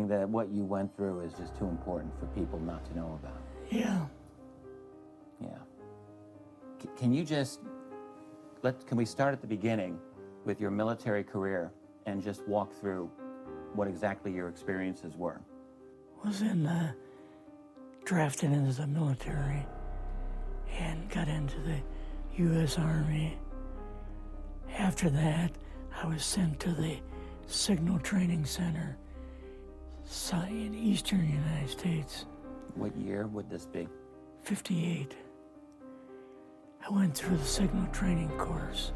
that what you went through is just too important for people not to know about. Yeah. Yeah. Can you just, can we start at the beginning with your military career and just walk through what exactly your experiences were? Was drafted into the military and got into the U.S. Army. After that, I was sent to the Signal Training Center in eastern United States. What year would this be? 58. I went through the Signal Training course,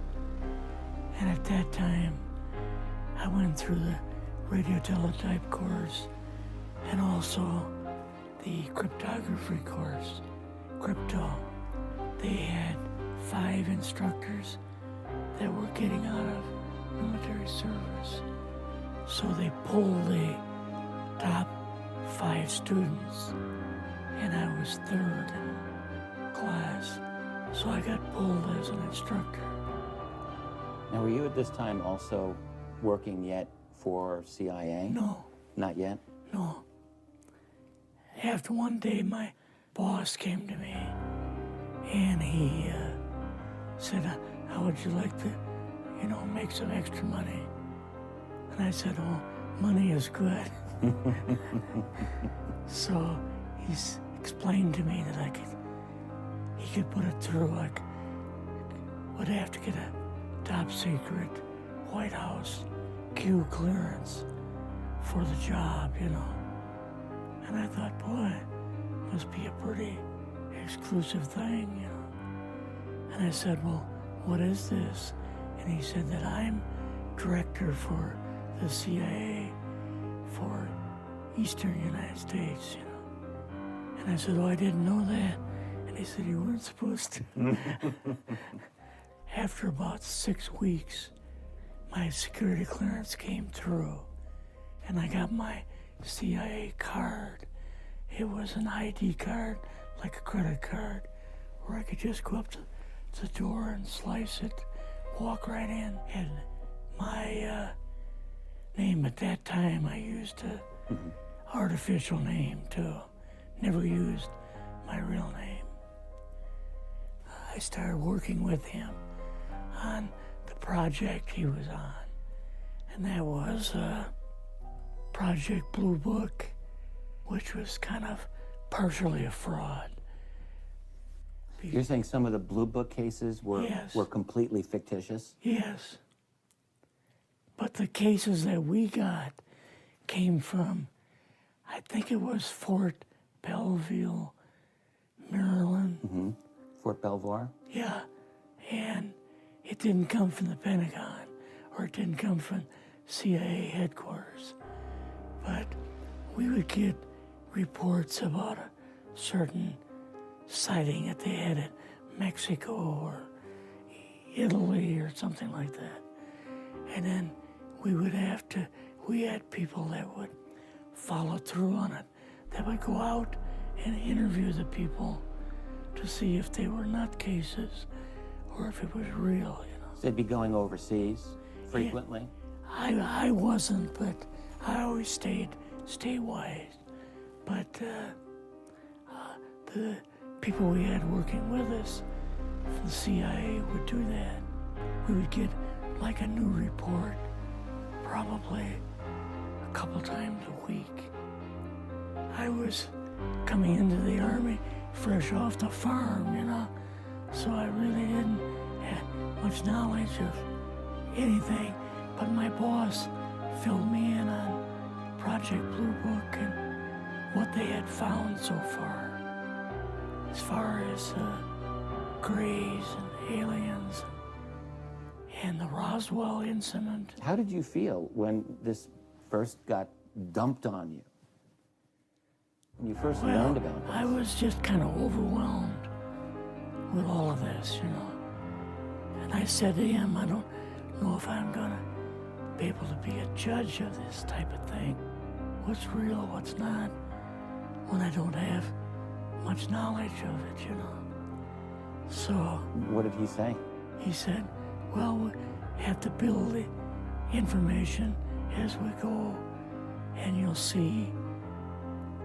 and at that time, I went through the radio teletype course and also the cryptography course, crypto. They had 5 instructors that were getting out of military service. So they pulled the top 5 students, and I was 3rd in class. So I got pulled as an instructor. Now, were you at this time also working yet for CIA? No. Not yet? No. After one day, my boss came to me, and he said, how would you like to, make some extra money? And I said, oh, money is good. So he explained to me that he could put it through. I would have to get a top secret White House Q clearance for the job, And I thought, boy, must be a pretty exclusive thing, And I said, well, what is this? And he said that I'm director for the CIA for Eastern United States, And I said, oh, I didn't know that. And he said, you weren't supposed to. After about 6 weeks, my security clearance came through, and I got my CIA card. It was an ID card, like a credit card, where I could just go up to the door and slice it, walk right in. And my name at that time, I used an artificial name too. Never used my real name. I started working with him on the project he was on, and that was Project Blue Book, which was kind of partially a fraud. You're saying some of the Blue Book cases were completely fictitious? Yes. But the cases that we got came from, I think it was Fort Belvoir, Maryland. Mm-hmm. Fort Belvoir? Yeah. And it didn't come from the Pentagon, or it didn't come from CIA headquarters. But we would get reports about a certain sighting that they had in Mexico or Italy or something like that. And then we had people that would follow through on it, that would go out and interview the people to see if they were nutcases or if it was real, So they'd be going overseas frequently? Yeah, I wasn't, but I always stayed statewide. But the people we had working with us from the CIA would do that. We would get like a new report probably a couple times a week. I was coming into the Army fresh off the farm, so I really didn't have much knowledge of anything, but my boss filled me in on Project Blue Book and what they had found so far, as far as grays and aliens and the Roswell incident. How did you feel when this first got dumped on you? When you first learned about this? I was just kind of overwhelmed with all of this, And I said to him, I don't know if I'm going to be able to be a judge of this type of thing. What's real, what's not, when I don't have much knowledge of it, So... What did he say? He said, well, we have to build the information as we go. and you'll see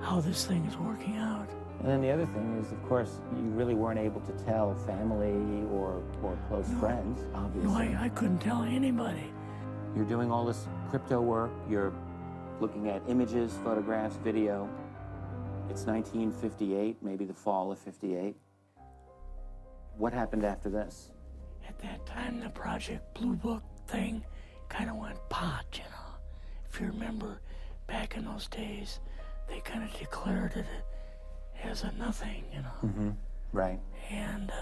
how this thing is working out. And then the other thing is, of course, you really weren't able to tell family or close friends, obviously. No, I couldn't tell anybody. You're doing all this crypto work, you're looking at images, photographs, video. It's 1958, maybe the fall of 58. What happened after this? At that time, the Project Blue Book thing kind of went pot, you know. If you remember, back in those days, they kind of declared it as a nothing, you know. Mm-hmm. Right. And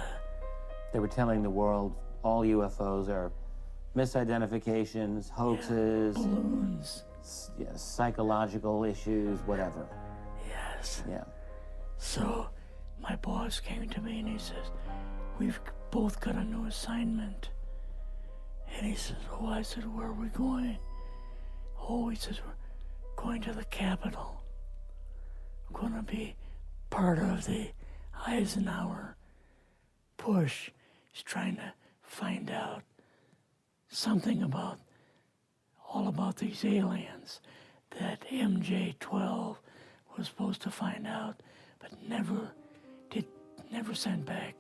they were telling the world all UFOs are misidentifications, hoaxes, balloons. Psychological issues, whatever. Yes. Yeah. So my boss came to me and he says, we've both got a new assignment. And he says, oh, I said, where are we going? Oh, he says, we're going to the Capitol. We're going to be part of the Eisenhower push. He's trying to find out something about, all about these aliens that MJ-12 was supposed to find out, but never sent back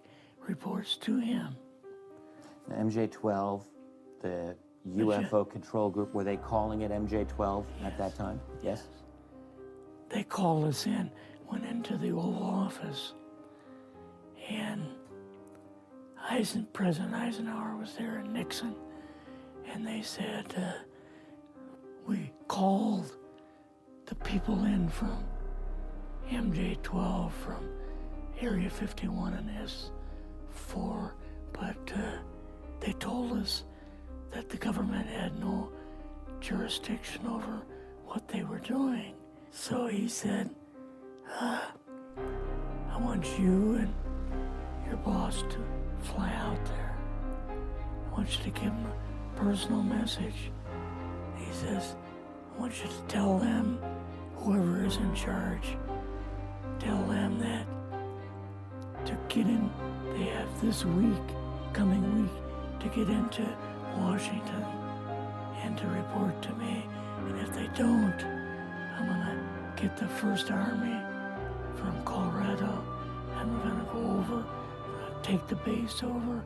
reports to him. The MJ-12, the UFO control group, were they calling it MJ-12 at that time? Yes. They called us in, went into the Oval Office, and President Eisenhower was there and Nixon, and they said, we called the people in from MJ-12 from Area 51 and S4, but they told us that the government had no jurisdiction over what they were doing. So he said, I want you and your boss to fly out there. I want you to give him a personal message. He says, I want you to tell them, whoever is in charge, tell them that to get in, they have this week, coming week, to get into Washington and to report to me. And if they don't, I'm gonna get the First Army from Colorado, and we're gonna go over, we're gonna take the base over.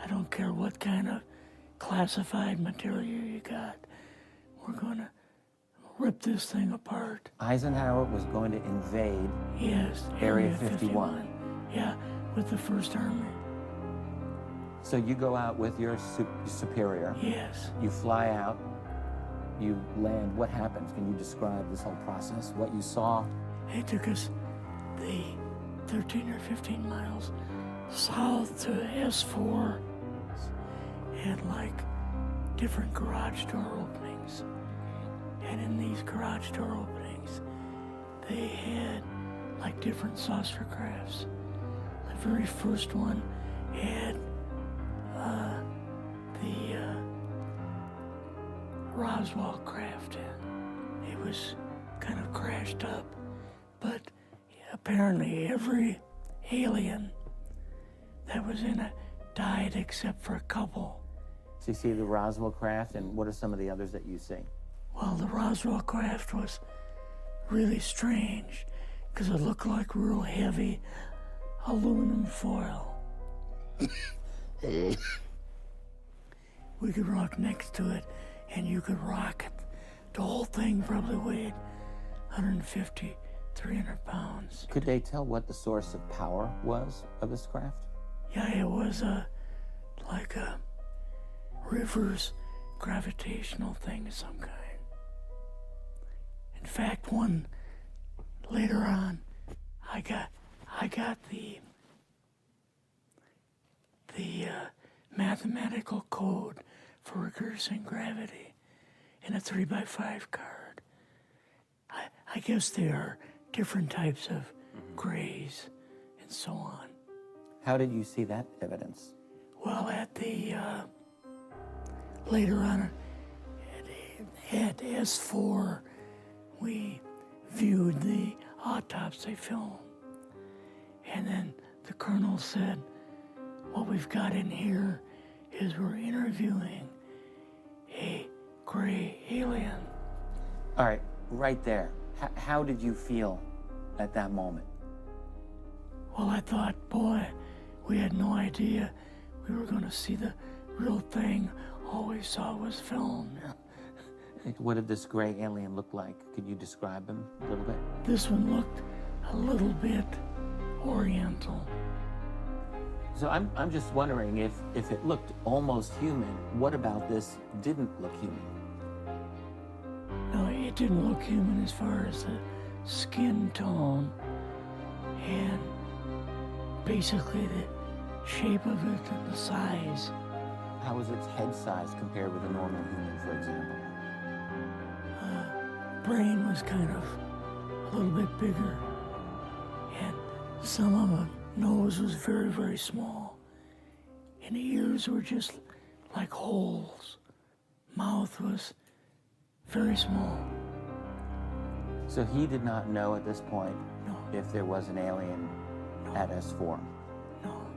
I don't care what kind of classified material you got. We're gonna rip this thing apart. Eisenhower was going to invade Yes, Area 51. Yeah, with the First Army. So you go out with your superior. Yes. You fly out. You land. What happens? Can you describe this whole process? What you saw? They took us the 13 or 15 miles south to S4 and like different garage door openings. And in these garage door openings, they had like different saucer crafts. The very first one had the Roswell craft in. It was kind of crashed up, but apparently every alien that was in it died except for a couple. So you see the Roswell craft, and what are some of the others that you see? Well, the Roswell craft was really strange because it looked like real heavy aluminum foil. We could rock next to it, and you could rock it. The whole thing probably weighed 150, 300 pounds. Could they tell what the source of power was of this craft? Yeah, it was like a reverse gravitational thing of some kind. In fact, one later on, I got the mathematical code for reversing gravity in a 3x5 card. I guess there are different types of grays and so on. How did you see that evidence? Well, at the later on at S4, we viewed the autopsy film, and then the colonel said, what we've got in here is we're interviewing a gray alien. All right, right there, how did you feel at that moment? Well, I thought, boy, we had no idea we were going to see the real thing. All we saw was film. What did this gray alien look like? Could you describe him a little bit? This one looked a little bit oriental. So I'm just wondering if it looked almost human, what about this didn't look human? No, it didn't look human as far as the skin tone and basically the shape of it and the size. How was its head size compared with a normal human, for example? Brain was kind of a little bit bigger, and some of the nose was very, very small, and the ears were just like holes. Mouth was very small. So he did not know at this point No. if there was an alien No. at S4. No.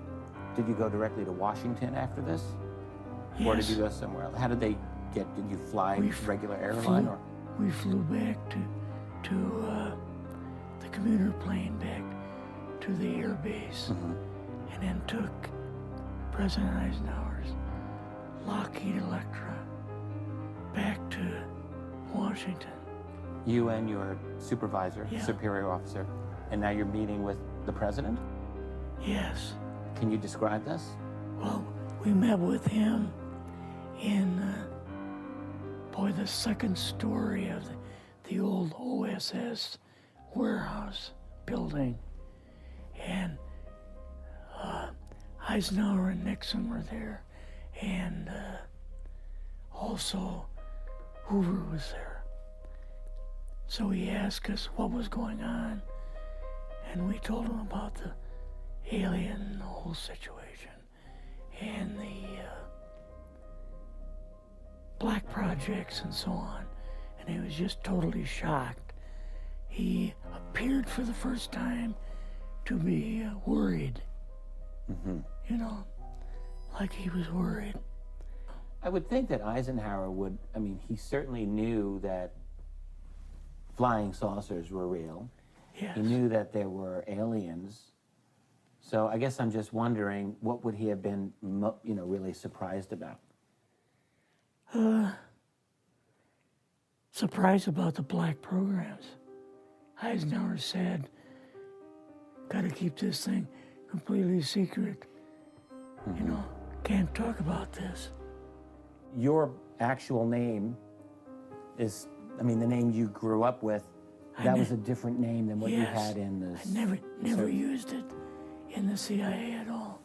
Did you go directly to Washington after this? Or did Yes. you go somewhere else? How did they get, did you fly regular airline or? We flew back to the commuter plane back to the air base, and then took President Eisenhower's Lockheed Electra back to Washington. You and your supervisor, Yeah. superior officer, and now you're meeting with the president? Yes. Can you describe this? Well, we met with him in, the second story of the old OSS warehouse building. And Eisenhower and Nixon were there, and also Hoover was there. So he asked us what was going on, and we told him about the alien, the whole situation, and the black projects and so on, and he was just totally shocked. He appeared for the first time to be worried. You know, like he was worried. I would think that Eisenhower would, he certainly knew that flying saucers were real. Yes. He knew that there were aliens. So I guess I'm just wondering, what would he have been, really surprised about? Surprised about the black programs. Eisenhower said, got to keep this thing completely secret. You know, can't talk about this. Your actual name is, the name you grew up with, that was a different name than what you Yes. had in the... I never used it in the CIA at all.